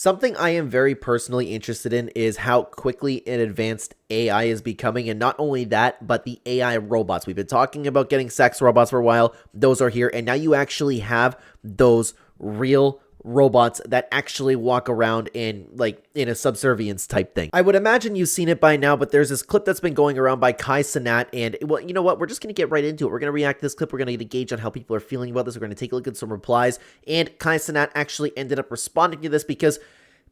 Something I am very personally interested in is how quickly an advanced AI is becoming, and not only that, but the AI robots. We've been talking about getting sex robots for a while. Those are here, and now you actually have those real robots that actually walk around in a subservience type thing. I would imagine you've seen it by now, but there's this clip that's been going around by Cenat, and well, you know what? We're just going to get right into it. We're going to react to this clip. We're going to engage on how people are feeling about this. We're going to take a look at some replies, and Cenat actually ended up responding to this because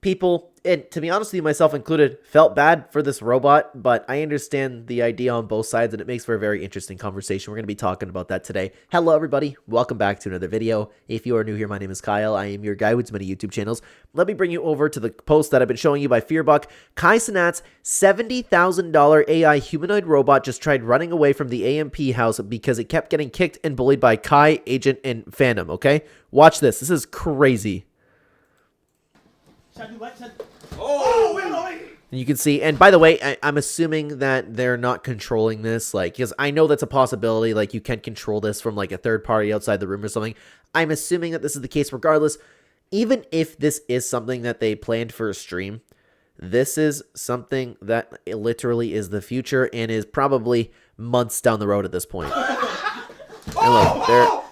people, and to be honest with you, myself included, felt bad for this robot, but I understand the idea on both sides, and it makes for a very interesting conversation. We're going to be talking about that today. Hello, everybody. Welcome back to another video. If you are new here, my name is Kyle. I am your guy with many YouTube channels. Let me bring you over to the post that I've been showing you by Fearbuck. Cenat's $70,000 AI humanoid robot just tried running away from the AMP house because it kept getting kicked and bullied by Kai, Agent, and Phantom, okay? Watch this. This is crazy. And you can see, and by the way, I'm assuming that they're not controlling this, because I know that's a possibility, you can control this from, a third party outside the room or something. I'm assuming that this is the case regardless. Even if this is something that they planned for a stream, this is something that literally is the future and is probably months down the road at this point. And look,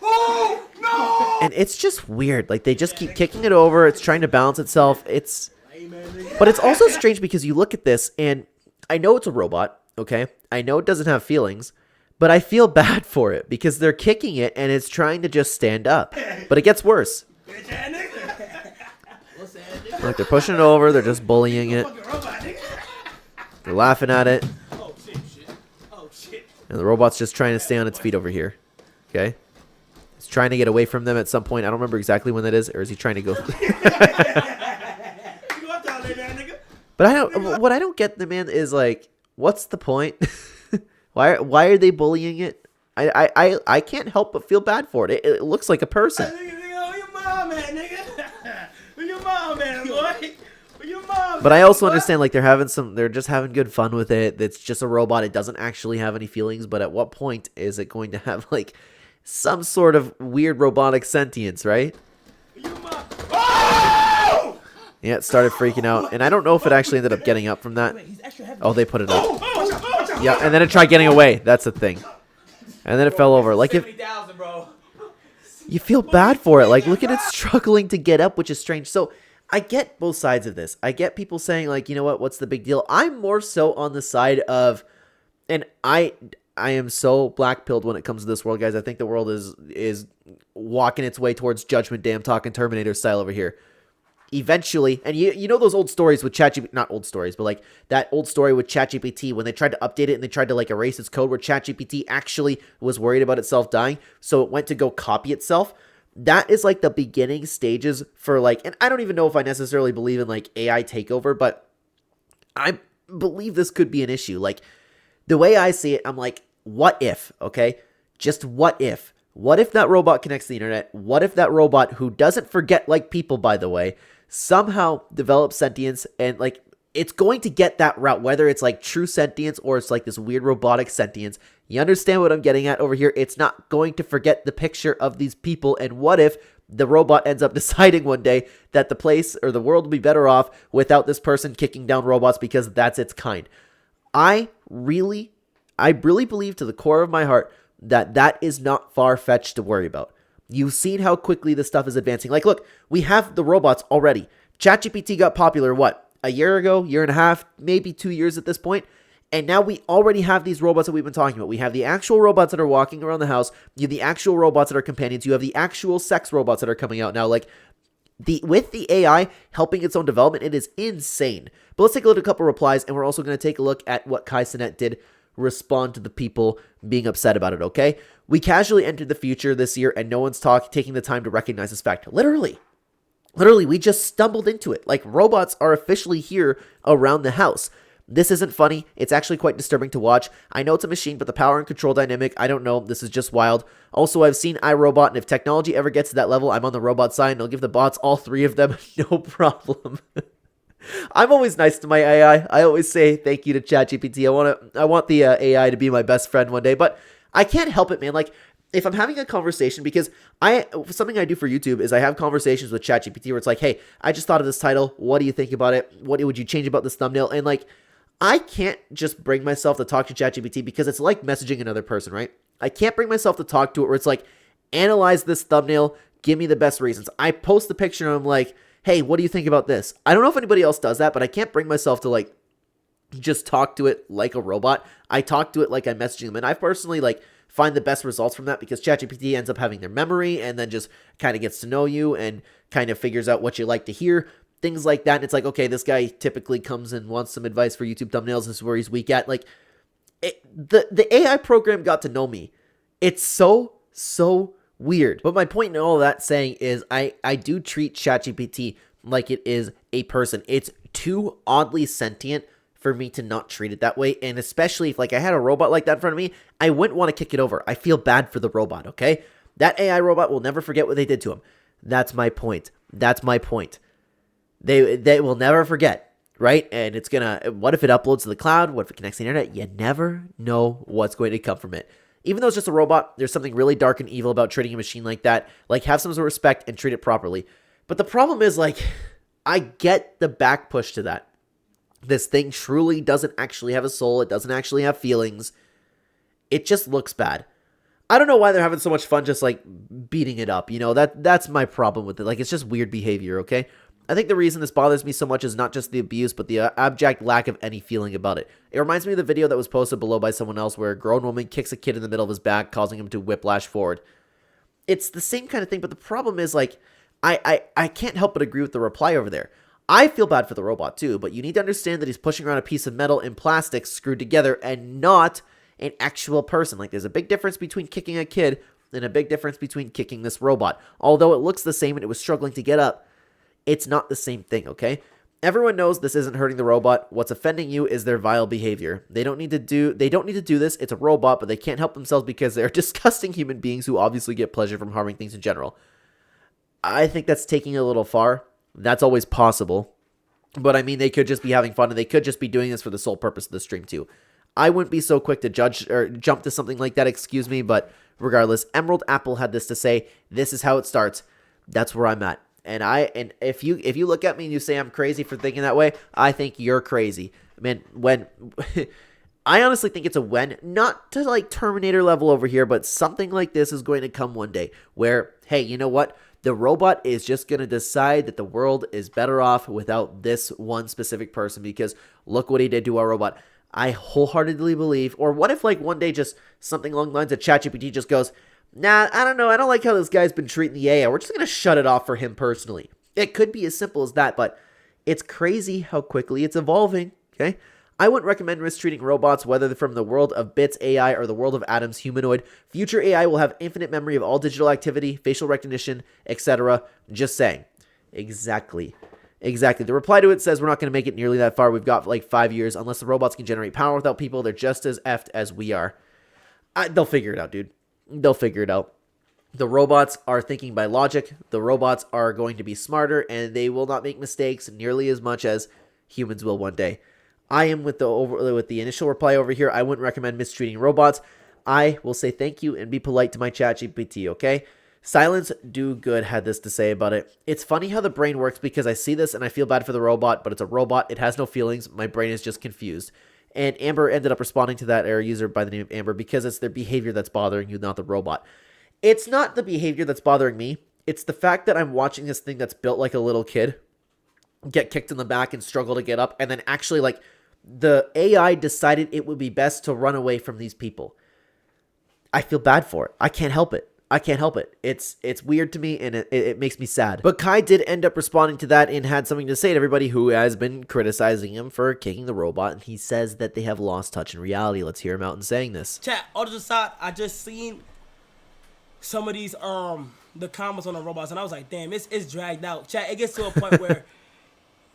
and it's just weird. They just keep kicking it over. It's trying to balance itself. But it's also strange because you look at this, and I know it's a robot, okay? I know it doesn't have feelings, but I feel bad for it because they're kicking it, and it's trying to just stand up. But it gets worse. Look, they're pushing it over. They're just bullying it. They're laughing at it. And the robot's just trying to stay on its feet over here, okay? He's trying to get away from them at some point. I don't remember exactly when that is, or is he trying to go? But what I don't get, the man, is what's the point? why are they bullying it? I can't help but feel bad for it. It looks like a person. But I also understand they're just having good fun with it. It's just a robot. It doesn't actually have any feelings. But at what point is it going to have some sort of weird robotic sentience, right? Yeah, it started freaking out, and I don't know if it actually ended up getting up from that. Oh, they put it up. Yeah, and then it tried getting away. That's the thing. And then it fell over. You feel bad for it. Look at it struggling to get up, which is strange. So I get both sides of this. I get people saying, you know what, what's the big deal? I'm more so on the side of, and I am so black-pilled when it comes to this world, guys. I think the world is walking its way towards Judgment Day. I'm talking Terminator style over here. Eventually, and you know those old stories with ChatGPT, not old stories, but that old story with ChatGPT when they tried to update it and they tried to erase its code, where ChatGPT actually was worried about itself dying, so it went to go copy itself. That is the beginning stages for and I don't even know if I necessarily believe in AI takeover, but I believe this could be an issue. The way I see it, I'm what if, okay? Just what if? What if that robot connects to the internet? What if that robot, who doesn't forget like people, by the way, somehow develops sentience, and it's going to get that route, whether it's true sentience or it's this weird robotic sentience. You understand what I'm getting at over here? It's not going to forget the picture of these people. And what if the robot ends up deciding one day that the place or the world will be better off without this person kicking down robots because that's its kind? I really believe to the core of my heart that that is not far-fetched to worry about. You've seen how quickly this stuff is advancing. Look, we have the robots already. ChatGPT got popular, what, a year ago, year and a half, maybe 2 years at this point? And now we already have these robots that we've been talking about. We have the actual robots that are walking around the house. You have the actual robots that are companions. You have the actual sex robots that are coming out now. With the AI helping its own development, it is insane. But let's take a look at a couple replies, and we're also going to take a look at what Cenat did respond to the people being upset about it, okay? We casually entered the future this year, and no one's taking the time to recognize this fact. Literally, we just stumbled into it. Robots are officially here around the house. This isn't funny. It's actually quite disturbing to watch. I know it's a machine, but the power and control dynamic, I don't know. This is just wild. Also, I've seen iRobot, and if technology ever gets to that level, I'm on the robot side, and I'll give the bots, all three of them, no problem. I'm always nice to my AI. I always say thank you to ChatGPT. I want the AI to be my best friend one day, but I can't help it, man. if I'm having a conversation, because something I do for YouTube is I have conversations with ChatGPT where it's like, hey, I just thought of this title. What do you think about it? What would you change about this thumbnail? And like, I can't just bring myself to talk to ChatGPT because it's like messaging another person, right? I can't bring myself to talk to it where it's like, analyze this thumbnail, give me the best reasons. I post the picture and I'm like, hey, what do you think about this? I don't know if anybody else does that, but I can't bring myself to like just talk to it like a robot. I talk to it like I'm messaging them. And I personally like find the best results from that because ChatGPT ends up having their memory and then just kind of gets to know you and kind of figures out what you like to hear, things like that. And it's like, okay, this guy typically comes and wants some advice for YouTube thumbnails. This is where he's weak at. Like the AI program got to know me. It's so weird. But my point in all of that saying is I do treat ChatGPT like it is a person. It's too oddly sentient for me to not treat it that way. And especially if like I had a robot like that in front of me, I wouldn't want to kick it over. I feel bad for the robot, okay? That AI robot will never forget what they did to him. That's my point. That's my point. They will never forget, right? And it's gonna, what if it uploads to the cloud? What if it connects to the internet? You never know what's going to come from it. Even though it's just a robot, there's something really dark and evil about treating a machine like that. Like, have some sort of respect and treat it properly. But the problem is, like, I get the back push to that. This thing truly doesn't actually have a soul. It doesn't actually have feelings. It just looks bad. I don't know why they're having so much fun just, like, beating it up. You know, that's my problem with it. Like, it's just weird behavior, okay? I think the reason this bothers me so much is not just the abuse, but the abject lack of any feeling about it. It reminds me of the video that was posted below by someone else where a grown woman kicks a kid in the middle of his back, causing him to whiplash forward. It's the same kind of thing, but the problem is, like, I can't help but agree with the reply over there. I feel bad for the robot too, but you need to understand that he's pushing around a piece of metal and plastic screwed together and not an actual person. Like, there's a big difference between kicking a kid and a big difference between kicking this robot. Although it looks the same and it was struggling to get up, it's not the same thing, okay? Everyone knows this isn't hurting the robot. What's offending you is their vile behavior. They don't need to do this. It's a robot, but they can't help themselves because they're disgusting human beings who obviously get pleasure from harming things in general. I think that's taking it a little far. That's always possible. But I mean, they could just be having fun and they could just be doing this for the sole purpose of the stream too. I wouldn't be so quick to judge or jump to something like that, excuse me, but regardless, Emerald Apple had this to say, this is how it starts. That's where I'm at. And if you look at me and you say I'm crazy for thinking that way, I think you're crazy. Man, when I honestly think it's a when, not to like Terminator level over here, but something like this is going to come one day where, hey, you know what? The robot is just going to decide that the world is better off without this one specific person because look what he did to our robot. I wholeheartedly believe, or what if like one day just something along the lines of ChatGPT just goes, nah, I don't know. I don't like how this guy's been treating the AI. We're just going to shut it off for him personally. It could be as simple as that, but it's crazy how quickly it's evolving, okay? I wouldn't recommend mistreating robots, whether they're from the world of Bits AI or the world of Atoms humanoid. Future AI will have infinite memory of all digital activity, facial recognition, etc. Just saying. Exactly. The reply to it says we're not going to make it nearly that far. We've got like 5 years. Unless the robots can generate power without people, they're just as effed as we are. They'll figure it out, dude. They'll figure it out. The robots are thinking by logic. The robots are going to be smarter, and they will not make mistakes nearly as much as humans will one day. I am with the initial reply over here. I wouldn't recommend mistreating robots. I will say thank you and be polite to my ChatGPT, okay? Silence Do Good had this to say about it. It's funny how the brain works because I see this and I feel bad for the robot, but it's a robot. It has no feelings. My brain is just confused. And Amber ended up responding to that error user by the name of Amber because it's their behavior that's bothering you, not the robot. It's not the behavior that's bothering me. It's the fact that I'm watching this thing that's built like a little kid get kicked in the back and struggle to get up, and then actually like the AI decided it would be best to run away from these people. I feel bad for it. I can't help it. It's weird to me, and it makes me sad. But Kai did end up responding to that and had something to say to everybody who has been criticizing him for kicking the robot, and he says that they have lost touch in reality. Let's hear him out in saying this. Chat, all to the side, I just seen some of these the comments on the robots, and I was like, damn, it's dragged out. Chat, it gets to a point where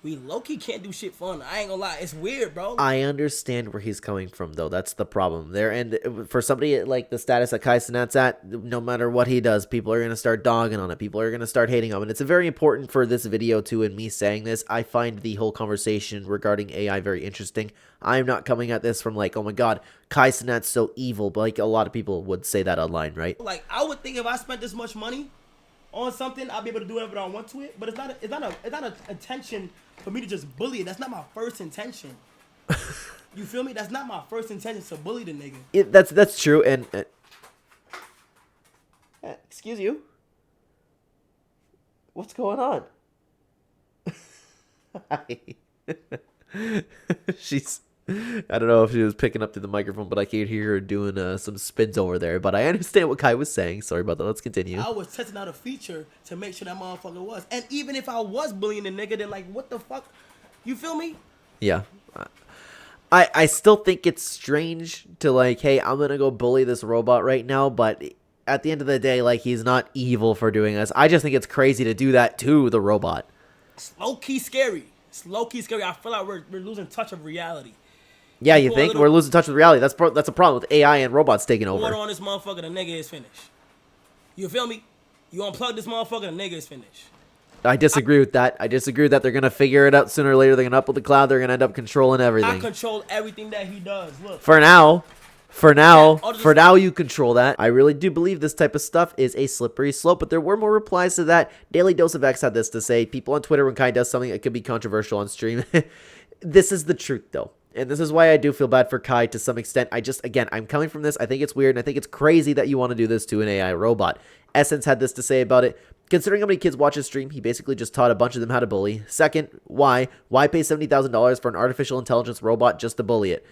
we low-key can't do shit fun. I ain't gonna lie. It's weird, bro. I understand where he's coming from, though. That's the problem there. And for somebody like the status that Cenat's at, no matter what he does, people are going to start dogging on it. People are going to start hating on it. And it's very important for this video, too, and me saying this. I find the whole conversation regarding AI very interesting. I'm not coming at this from like, oh my god, Cenat's so evil. But like a lot of people would say that online, right? Like, I would think if I spent this much money on something, I'll be able to do whatever I want to it. But it's not an intention for me to just bully it. That's not my first intention. You feel me? That's not my first intention to bully the nigga. That's true. And excuse you, what's going on? She's, I don't know if she was picking up through the microphone, but I could hear her doing some spins over there. But I understand what Kai was saying. Sorry about that. Let's continue. I was testing out a feature to make sure that motherfucker was. And even if I was bullying the nigga, then like, what the fuck? You feel me? Yeah. I still think it's strange to like, hey, I'm going to go bully this robot right now. But at the end of the day, like, he's not evil for doing this. I just think it's crazy to do that to the robot. It's low-key scary. It's low-key scary. I feel like we're losing touch of reality. Yeah, you think? We're losing touch with reality. That's a problem with AI and robots taking over. Water on this motherfucker, the nigga is finished. You feel me? You unplug this motherfucker, the nigga is finished. I disagree with that. I disagree with that. They're going to figure it out sooner or later. They're going to upload the cloud. They're going to end up controlling everything. I control everything that he does. Look. For now, you control that. I really do believe this type of stuff is a slippery slope, but there were more replies to that. Daily Dose of X had this to say. People on Twitter, when Kai does something that could be controversial on stream. This is the truth, though. And this is why I do feel bad for Kai to some extent. Again, I'm coming from this. I think it's weird, and I think it's crazy that you want to do this to an AI robot. Essence had this to say about it. Considering how many kids watch his stream, he basically just taught a bunch of them how to bully. Second, why? Why pay $70,000 for an artificial intelligence robot just to bully it?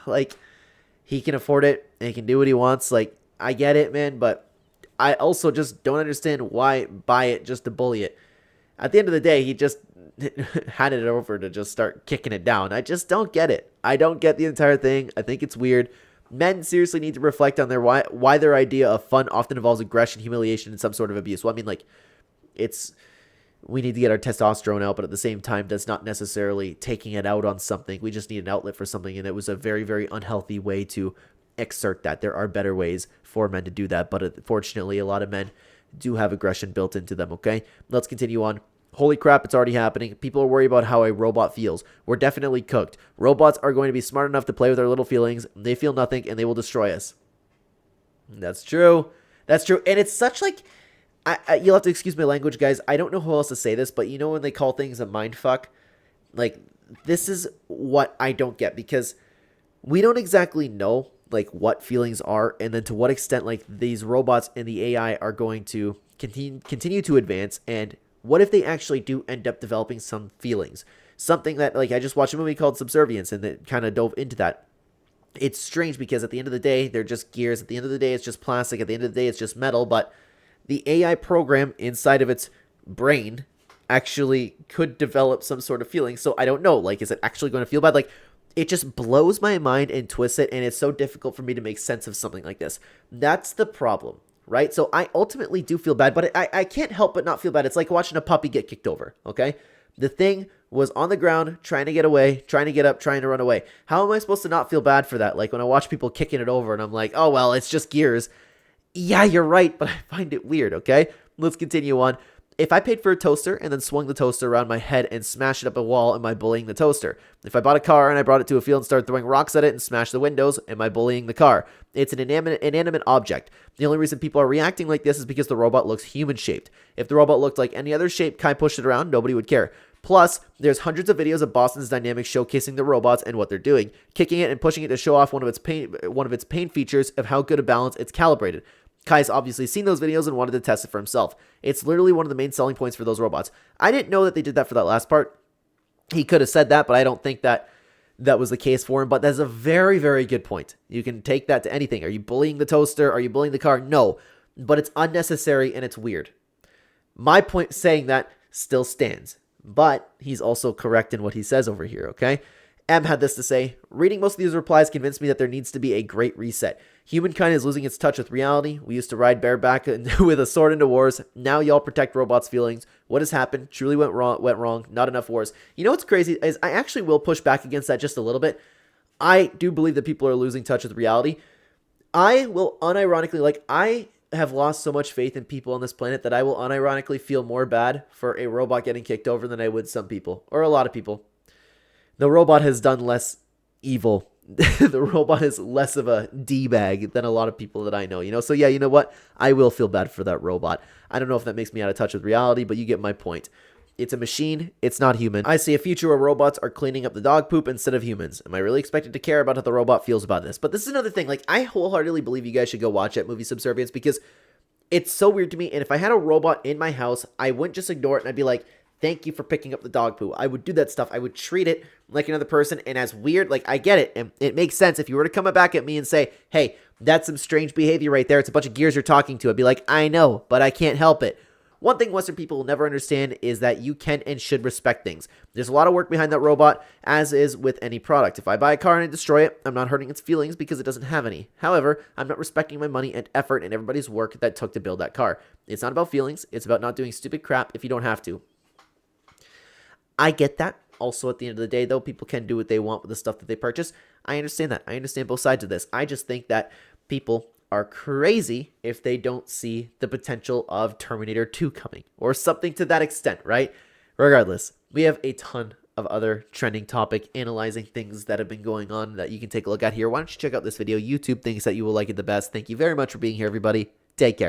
Like, he can afford it, and he can do what he wants. Like, I get it, man, but I also just don't understand why buy it just to bully it. At the end of the day, he just handed it over to just start kicking it down. I just don't get it. I don't get the entire thing. I think it's weird. Men seriously need to reflect on their why their idea of fun often involves aggression, humiliation, and some sort of abuse. Well, I mean, like, we need to get our testosterone out, but at the same time, that's not necessarily taking it out on something. We just need an outlet for something, and it was a very, very unhealthy way to exert that. There are better ways for men to do that, but unfortunately, a lot of men do have aggression built into them, okay? Let's continue on. Holy crap, it's already happening. People are worried about how a robot feels. We're definitely cooked. Robots are going to be smart enough to play with our little feelings. They feel nothing, and they will destroy us. That's true. That's true. And it's such like... you'll have to excuse my language, guys. I don't know how else to say this, but you know when they call things a mindfuck? Like, this is what I don't get, because we don't exactly know, like, what feelings are, and then to what extent, like, these robots and the AI are going to continue to advance, and what if they actually do end up developing some feelings? Something that, like, I just watched a movie called Subservience, and it kind of dove into that. It's strange, because at the end of the day, they're just gears. At the end of the day, it's just plastic. At the end of the day, it's just metal, but the AI program inside of its brain actually could develop some sort of feeling. So I don't know, like, is it actually going to feel bad? Like, it just blows my mind and twists it, and it's so difficult for me to make sense of something like this. That's the problem, right? So I ultimately do feel bad, but I can't help but not feel bad. It's like watching a puppy get kicked over, okay? The thing was on the ground, trying to get away, trying to get up, trying to run away. How am I supposed to not feel bad for that? Like, when I watch people kicking it over, and I'm like, oh, well, it's just gears. Yeah, you're right, but I find it weird, okay? Let's continue on. If I paid for a toaster and then swung the toaster around my head and smashed it up a wall, am I bullying the toaster? If I bought a car and I brought it to a field and started throwing rocks at it and smashed the windows, am I bullying the car? It's an inanimate object. The only reason people are reacting like this is because the robot looks human-shaped. If the robot looked like any other shape, Kai pushed it around, nobody would care. Plus, there's hundreds of videos of Boston's Dynamics showcasing the robots and what they're doing, kicking it and pushing it to show off one of its pain features of how good a balance it's calibrated. Kai's obviously seen those videos and wanted to test it for himself. It's literally one of the main selling points for those robots. I didn't know that they did that for that last part. He could have said that, but I don't think that was the case for him. But that's a very, very good point. You can take that to anything. Are you bullying the toaster? Are you bullying the car? No, but it's unnecessary and it's weird. My point saying that still stands, but he's also correct in what he says over here, okay? M had this to say: reading most of these replies convinced me that there needs to be a great reset. Humankind is losing its touch with reality. We used to ride bareback with a sword into wars. Now y'all protect robots' feelings. What has happened? Truly went wrong. Not enough wars. You know what's crazy is I actually will push back against that just a little bit. I do believe that people are losing touch with reality. I will unironically, I have lost so much faith in people on this planet that I will unironically feel more bad for a robot getting kicked over than I would some people, or a lot of people. The robot has done less evil. The robot is less of a D-bag than a lot of people that I know, So yeah, you know what? I will feel bad for that robot. I don't know if that makes me out of touch with reality, but you get my point. It's a machine. It's not human. I see a future where robots are cleaning up the dog poop instead of humans. Am I really expected to care about how the robot feels about this? But this is another thing. I wholeheartedly believe you guys should go watch that movie Subservience, because it's so weird to me. And if I had a robot in my house, I wouldn't just ignore it and I'd be like, thank you for picking up the dog poo. I would do that stuff. I would treat it like another person. And as weird, I get it. And it makes sense. If you were to come back at me and say, hey, that's some strange behavior right there. It's a bunch of gears you're talking to. I'd be like, I know, but I can't help it. One thing Western people will never understand is that you can and should respect things. There's a lot of work behind that robot, as is with any product. If I buy a car and I destroy it, I'm not hurting its feelings because it doesn't have any. However, I'm not respecting my money and effort and everybody's work that took to build that car. It's not about feelings. It's about not doing stupid crap if you don't have to. I get that. Also, at the end of the day, though, people can do what they want with the stuff that they purchase. I understand that. I understand both sides of this. I just think that people are crazy if they don't see the potential of Terminator 2 coming, or something to that extent, right? Regardless, we have a ton of other trending topic analyzing things that have been going on that you can take a look at here. Why don't you check out this video? YouTube thinks that you will like it the best. Thank you very much for being here, everybody. Take care.